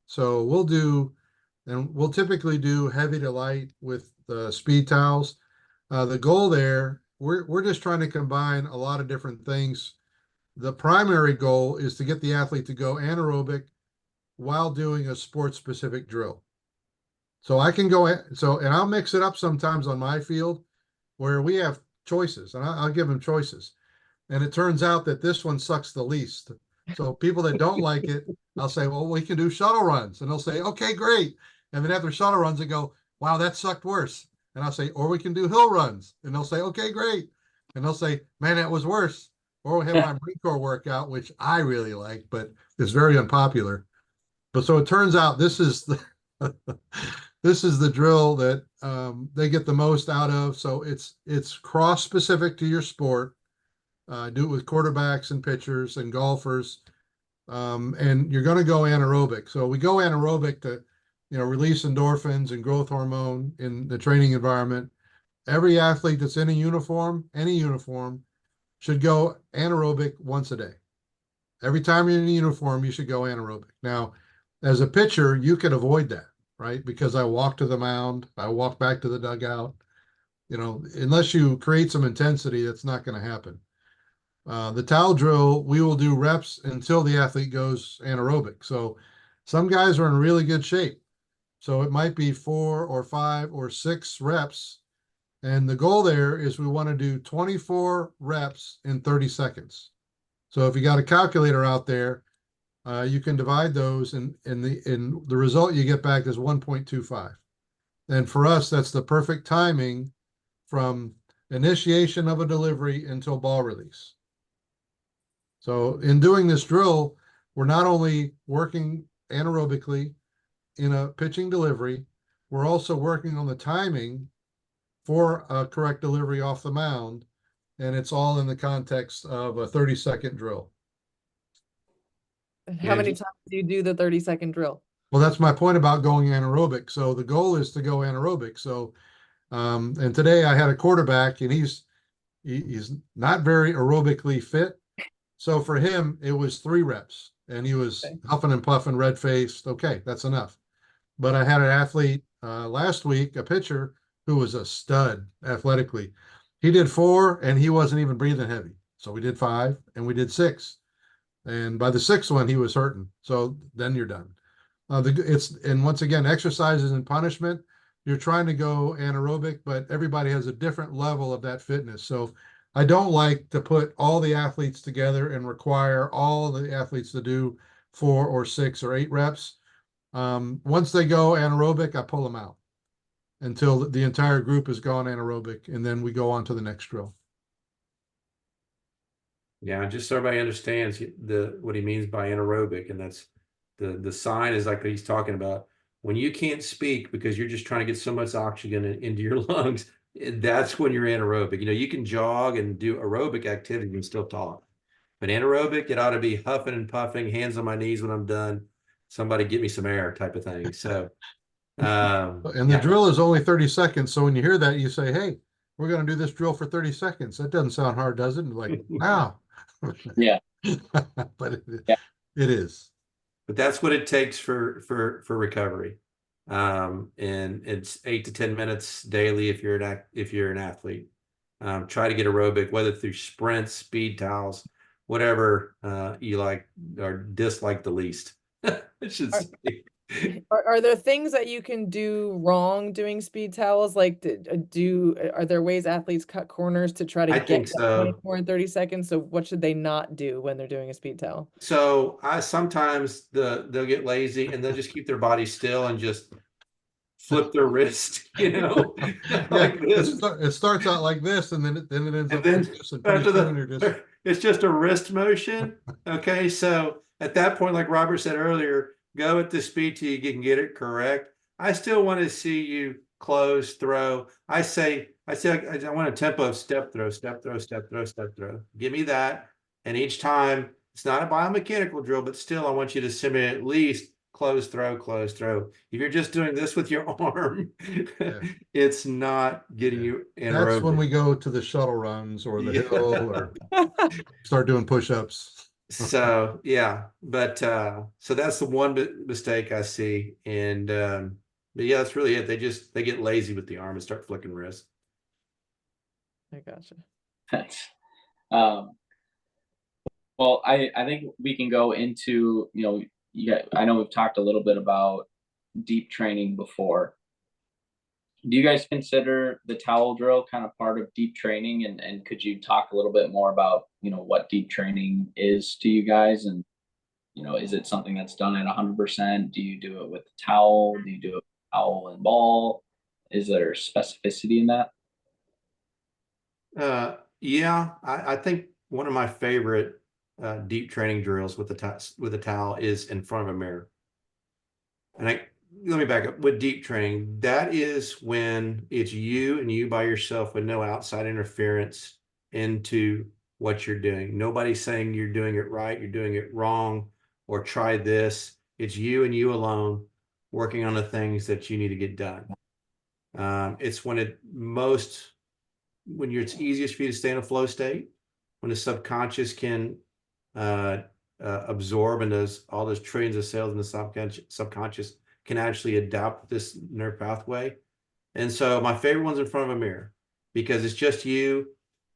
Speaker 4: So we'll typically do heavy to light with the speed towels. The goal there, we're just trying to combine a lot of different things. The primary goal is to get the athlete to go anaerobic while doing a sports specific drill. So I can go, and I'll mix it up sometimes on my field where we have choices, and I'll give them choices. And it turns out that this one sucks the least. So people that don't like it, I'll say, well, we can do shuttle runs. And they'll say, okay, great. And then after shuttle runs, they go, wow, that sucked worse. And I'll say, or we can do hill runs. And they'll say, okay, great. And they'll say, man, that was worse. Or we have my Marine Corps workout, which I really like, but it's very unpopular. But so it turns out this is the this is the drill that they get the most out of. So it's cross specific to your sport. Do it with quarterbacks and pitchers and golfers, and you're going to go anaerobic. So we go anaerobic to, release endorphins and growth hormone in the training environment. Every athlete that's in a uniform, any uniform, should go anaerobic once a day. Every time you're in a uniform, you should go anaerobic. Now, as a pitcher, you can avoid that, right? Because I walk to the mound, I walk back to the dugout. Unless you create some intensity, that's not going to happen. The towel drill, we will do reps until the athlete goes anaerobic. So some guys are in really good shape. So it might be 4 or 5 or 6 reps. And the goal there is we want to do 24 reps in 30 seconds. So if you got a calculator out there, you can divide those, and the result you get back is 1.25. And for us, that's the perfect timing from initiation of a delivery until ball release. So in doing this drill, we're not only working anaerobically in a pitching delivery, we're also working on the timing for a correct delivery off the mound. And it's all in the context of a 30-second drill.
Speaker 2: How many times do you do the 30-second drill?
Speaker 4: Well, that's my point about going anaerobic. So the goal is to go anaerobic. So, and today I had a quarterback, and he's not very aerobically fit. So for him, it was 3 reps, and he was huffing and puffing, red faced. Okay, that's enough. But I had an athlete last week, a pitcher, who was a stud athletically. He did 4, and he wasn't even breathing heavy. So we did 5, and we did 6. And by the 6th one, he was hurting. So then you're done. And once again, exercises and punishment, you're trying to go anaerobic, but everybody has a different level of that fitness. So I don't like to put all the athletes together and require all the athletes to do 4 or 6 or 8 reps. Once they go anaerobic, I pull them out until the entire group has gone anaerobic, and then we go on to the next drill.
Speaker 3: Yeah, just so everybody understands what he means by anaerobic, and that's The sign is like he's talking about. When you can't speak because you're just trying to get so much oxygen into your lungs, that's when you're anaerobic. You know, you can jog and do aerobic activity and still talk. But anaerobic, it ought to be huffing and puffing, hands on my knees when I'm done. Somebody get me some air type of thing. So,
Speaker 4: And the
Speaker 3: yeah.
Speaker 4: drill is only 30 seconds. So when you hear that, you say, hey, we're going to do this drill for 30 seconds. That doesn't sound hard, does it? And like, wow.
Speaker 1: Yeah.
Speaker 4: But
Speaker 1: Yeah.
Speaker 4: it is.
Speaker 3: But that's what it takes for recovery. And it's 8 to 10 minutes daily if you're an athlete. Try to get aerobic, whether through sprints, speed towels, whatever you like or dislike the least. I should say.
Speaker 2: Are there things that you can do wrong doing speed towels? Like, are there ways athletes cut corners to try to
Speaker 3: I
Speaker 2: get
Speaker 3: think
Speaker 2: that
Speaker 3: so.
Speaker 2: 24 and 30 seconds? So what should they not do when they're doing a speed towel?
Speaker 3: So I sometimes they'll get lazy and they'll just keep their body still and just flip their wrist, you know, like this.
Speaker 4: It starts out like this, and then it ends
Speaker 3: And
Speaker 4: up
Speaker 3: then
Speaker 4: like this, and pretty
Speaker 3: after
Speaker 4: soon you're just
Speaker 3: it's just a wrist motion. Okay, so at that point, like Robert said earlier, go at the speed till you can get it correct. I still want to see you close, throw. I want a tempo of step throw, step throw, step throw, step throw. Give me that. And each time, it's not a biomechanical drill, but still I want you to simulate at least close, throw, close, throw. If you're just doing this with your arm,
Speaker 4: Yeah.
Speaker 3: it's not getting you anaerobic.
Speaker 4: That's when we go to the shuttle runs or the
Speaker 3: Yeah.
Speaker 4: hill or start doing push-ups.
Speaker 3: So yeah, but so that's the one mistake I see. And but yeah, that's really it. They get lazy with the arm and start flicking wrists.
Speaker 2: I gotcha.
Speaker 1: Thanks. Well, I think we can go into, I know we've talked a little bit about deep training before. Do you guys consider the towel drill kind of part of deep training? And could you talk a little bit more about, what deep training is to you guys? And, is it something that's done at 100%? Do you do it with the towel? Do you do it with towel and ball? Is there specificity in that?
Speaker 3: Yeah, I think one of my favorite deep training drills with the towel is in front of a mirror. And let me back up. With deep training, that is when it's you and you by yourself with no outside interference into what you're doing. Nobody's saying you're doing it right, you're doing it wrong, or try this. It's you and you alone working on the things that you need to get done. It's when it's easiest for you to stay in a flow state, when the subconscious can absorb and all those trillions of cells in the subconscious can actually adapt this nerve pathway. And so my favorite one's in front of a mirror because it's just you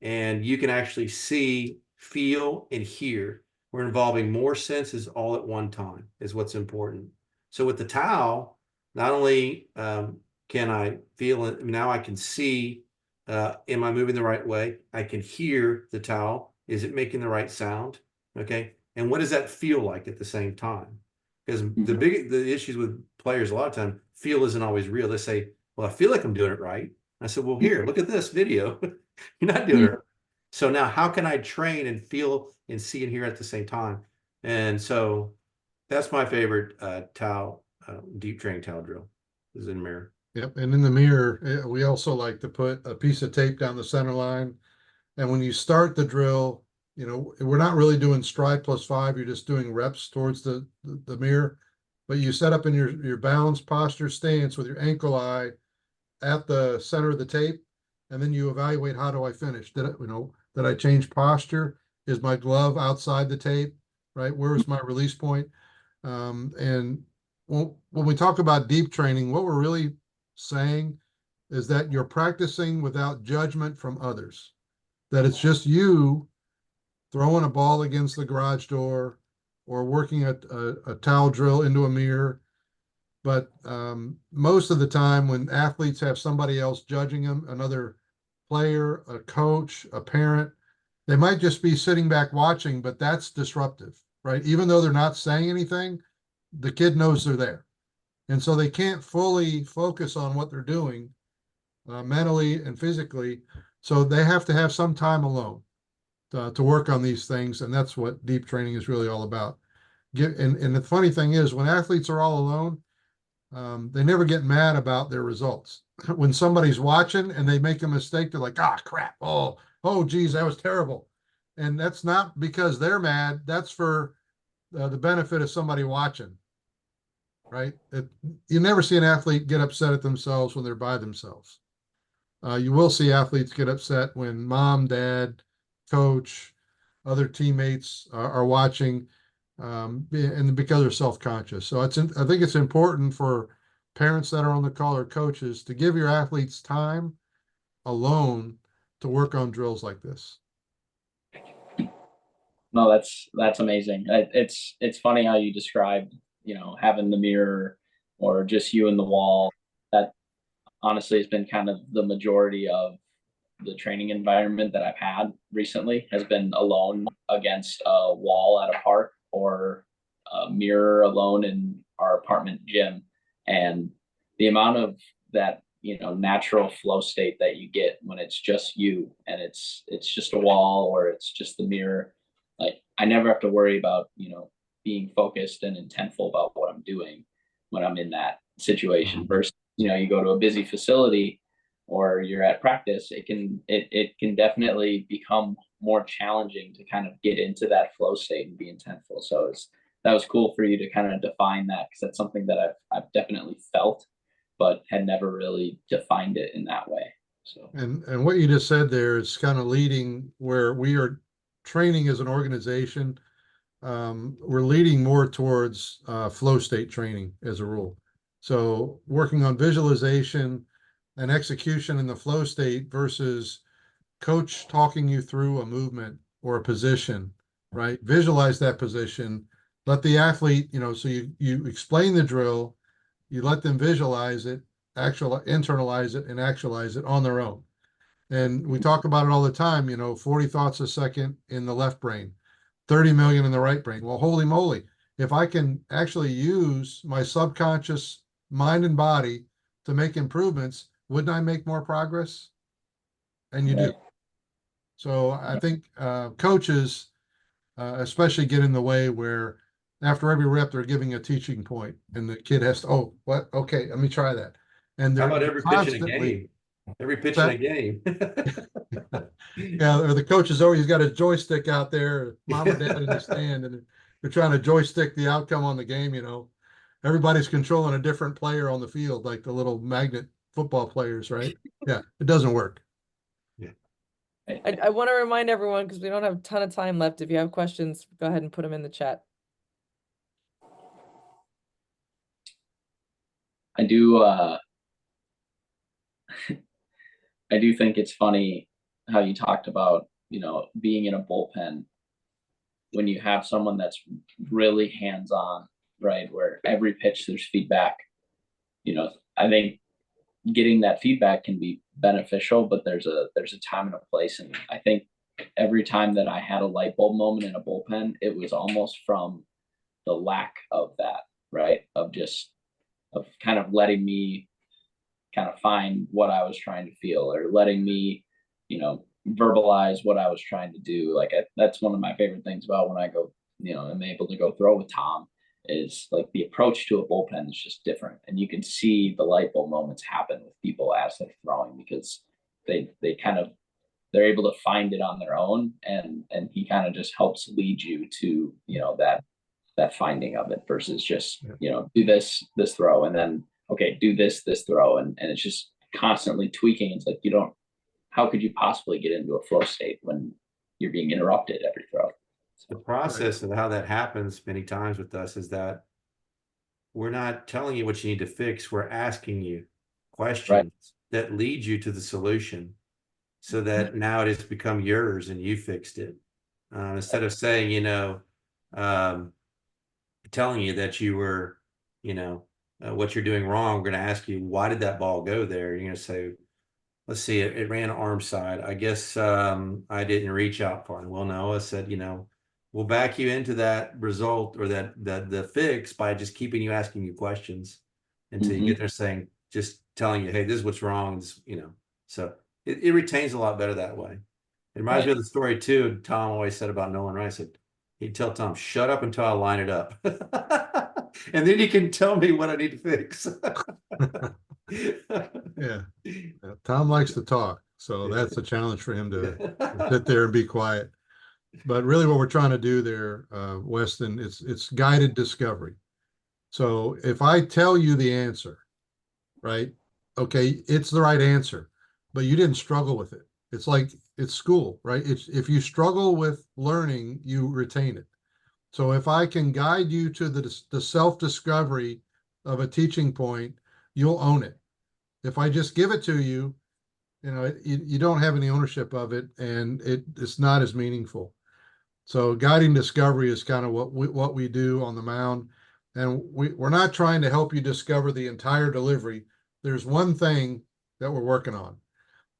Speaker 3: and you can actually see, feel, and hear. We're involving more senses all at one time is what's important. So with the towel, not only can I feel it, now I can see, am I moving the right way? I can hear the towel. Is it making the right sound? Okay. And what does that feel like at the same time? Because the issues with players a lot of time, feel isn't always real. They say, well, I feel like I'm doing it right. I said, well, here, look at this video. You're not doing it right. So now how can I train and feel and see and hear at the same time? And so that's my favorite deep training towel drill is in the mirror.
Speaker 4: Yep. And in the mirror, we also like to put a piece of tape down the center line. And when you start the drill, we're not really doing stride +5. You're just doing reps towards the mirror. But you set up in your balance posture stance with your ankle eye at the center of the tape. And then you evaluate, how do I finish? Did I change posture? Is my glove outside the tape? Right? Where's my release point? And when we talk about deep training, what we're really saying is that you're practicing without judgment from others. That it's just you throwing a ball against the garage door or working a towel drill into a mirror. But most of the time when athletes have somebody else judging them, another player, a coach, a parent, they might just be sitting back watching, but that's disruptive, right? Even though they're not saying anything, the kid knows they're there. And so they can't fully focus on what they're doing mentally and physically. So they have to have some time alone to work on these things. And that's what deep training is really all about. And the funny thing is, when athletes are all alone, they never get mad about their results. When somebody's watching and they make a mistake, they're like, ah, crap. Oh, geez, that was terrible. And that's not because they're mad. That's for the benefit of somebody watching, right? You never see an athlete get upset at themselves when they're by themselves. You will see athletes get upset when mom, dad, coach, other teammates are watching, and because they're self-conscious. So I think it's important for parents that are on the call or coaches to give your athletes time alone to work on drills like this.
Speaker 1: No, that's amazing. It's funny how you described, having the mirror or just you and the wall. That honestly has been kind of the majority of the training environment that I've had recently has been alone against a wall at a park or a mirror alone in our apartment gym. And the amount of that, natural flow state that you get when it's just you and it's just a wall or it's just the mirror. Like I never have to worry about, being focused and intentful about what I'm doing when I'm in that situation versus, you go to a busy facility or you're at practice, it can definitely become more challenging to kind of get into that flow state and be intentful. So that was cool for you to kind of define that because that's something that I've definitely felt, but had never really defined it in that way. So
Speaker 4: And what you just said there is kind of leading where we are training as an organization. We're leading more towards flow state training as a rule. So working on visualization and execution in the flow state versus coach talking you through a movement or a position, right? Visualize that position. Let the athlete, so you explain the drill, you let them visualize it, internalize it, and actualize it on their own. And we talk about it all the time, 40 thoughts a second in the left brain, 30 million in the right brain. Well, holy moly, if I can actually use my subconscious mind and body to make improvements, wouldn't I make more progress? And you do. So I think coaches, especially get in the way where after every rep, they're giving a teaching point and the kid has to, oh, what? Okay, let me try that. And
Speaker 3: How
Speaker 4: they're
Speaker 3: about every pitch in a
Speaker 4: constantly,
Speaker 3: game? Every pitch in a game.
Speaker 4: yeah, or the coach has always got a joystick out there, mom or dad in the stand, and they're trying to joystick the outcome on the game. Everybody's controlling a different player on the field, like the little magnet football players, right? Yeah, it doesn't work.
Speaker 2: I want to remind everyone, because we don't have a ton of time left. If you have questions, go ahead and put them in the chat.
Speaker 1: I do I do think it's funny how you talked about, being in a bullpen when you have someone that's really hands-on, right? Where every pitch there's feedback. I think getting that feedback can be beneficial, but there's a time and a place. And I think every time that I had a light bulb moment in a bullpen, it was almost from the lack of that, right? Of kind of letting me kind of find what I was trying to feel or letting me, verbalize what I was trying to do. Like that's one of my favorite things about when I go, I'm able to go throw with Tom is like the approach to a bullpen is just different. And you can see the light bulb moments happen with people as they're throwing because they they're able to find it on their own. And he kind of just helps lead you to, that finding of it versus just, do this throw and then, okay, do this throw. And it's just constantly tweaking. It's like, how could you possibly get into a flow state when you're being interrupted every throw?
Speaker 3: The process of how that happens many times with us is that we're not telling you what you need to fix. We're asking you questions that lead you to the solution so that now it has become yours and you fixed it. Instead of saying, telling you that you were, what you're doing wrong, we're going to ask you, why did that ball go there? You're going to say, let's see, it ran arm side. I guess I didn't reach out far. Well, no, I said, we'll back you into that result or the fix by just keeping you asking you questions until you get there saying, just telling you, hey, this is what's wrong. So it retains a lot better that way. It reminds me of the story too. Tom always said about Nolan Rice. Said He'd tell Tom, shut up until I line it up. And then he can tell me what I need to fix.
Speaker 4: Yeah. Tom likes to talk, so that's a challenge for him to sit there and be quiet. But really what we're trying to do there, Weston, it's guided discovery. So if I tell you the answer, right? Okay, it's the right answer, but you didn't struggle with it. It's like it's school, right? It's if you struggle with learning, you retain it. So if I can guide you to the self-discovery of a teaching point, you'll own it. If I just give it to you, you don't have any ownership of it, and it's not as meaningful. So guiding discovery is kind of what we do on the mound. And we're not trying to help you discover the entire delivery. There's one thing that we're working on.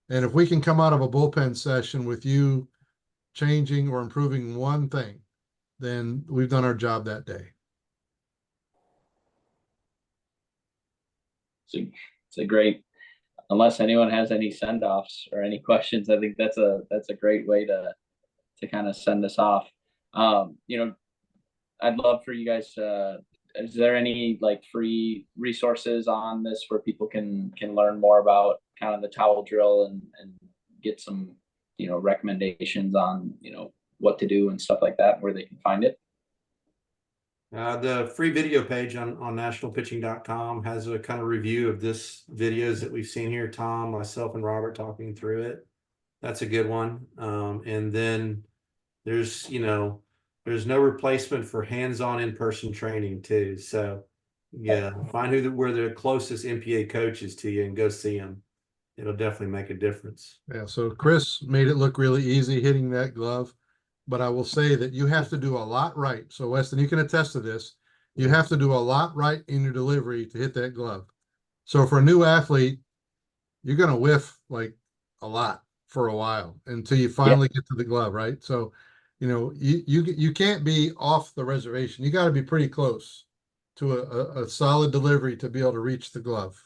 Speaker 4: And if we can come out of a bullpen session with you changing or improving one thing, then we've done our job that day.
Speaker 1: It's a great, unless anyone has any send-offs or any questions, I think that's a great way to kind of send us off. I'd love for you guys to, is there any like free resources on this where people can learn more about kind of the towel drill and get some, recommendations on, what to do and stuff like that, where they can find it?
Speaker 3: The free video page on nationalpitching.com has a kind of review of this videos that we've seen here. Tom, myself, and Robert talking through it. That's a good one. And then there's no replacement for hands-on in-person training too. So yeah, find where the closest MPA coach is to you and go see them. It'll definitely make a difference.
Speaker 4: Yeah, so Chris made it look really easy hitting that glove, but I will say that you have to do a lot right. So Weston, you can attest to this. You have to do a lot right in your delivery to hit that glove. So for a new athlete, you're going to whiff like a lot for a while until you finally get to the glove, right? So, you can't be off the reservation. You got to be pretty close to a solid delivery to be able to reach the glove.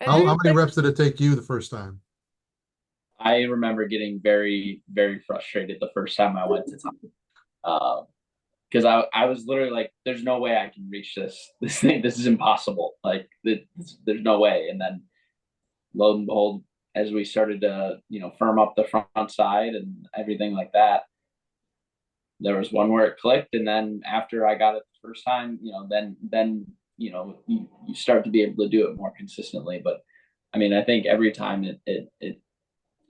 Speaker 4: How many reps did it take you the first time?
Speaker 1: I remember getting very, very frustrated the first time I went to Tom. Because I was literally like, there's no way I can reach this thing. This is impossible. Like, there's no way. And then lo and behold, as we started to, firm up the front side and everything like that, there was one where it clicked. And then after I got it the first time, then you start to be able to do it more consistently. But I mean, I think every time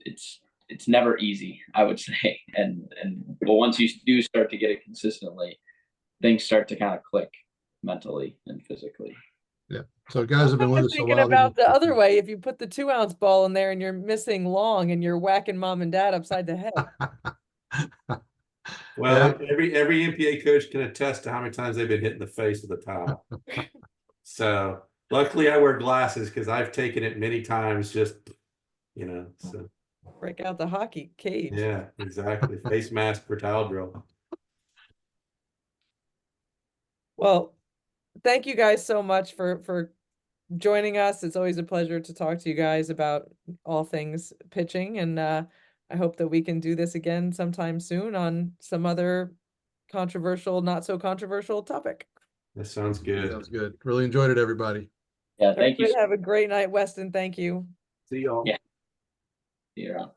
Speaker 1: it's never easy, I would say. But once you do start to get it consistently, things start to kind of click mentally and physically.
Speaker 4: Yeah. So guys have been with us a
Speaker 2: thinking
Speaker 4: while.
Speaker 2: about the other way. If you put the 2-ounce ball in there and you're missing long and you're whacking mom and dad upside the head.
Speaker 3: Well, every MPA coach can attest to how many times they've been hit in the face with a towel. So luckily I wear glasses because I've taken it many times, just, so.
Speaker 2: Break out the hockey cage.
Speaker 3: Yeah, exactly. Face mask for towel drill.
Speaker 2: Well, thank you guys so much for joining us. It's always a pleasure to talk to you guys about all things pitching, and I hope that we can do this again sometime soon on some other controversial, not so controversial topic.
Speaker 3: That sounds good.
Speaker 4: Sounds good. Really enjoyed it, everybody.
Speaker 1: Yeah, thank you.
Speaker 2: Have a great night, Weston. Thank you.
Speaker 3: See y'all.
Speaker 1: Yeah. See you around.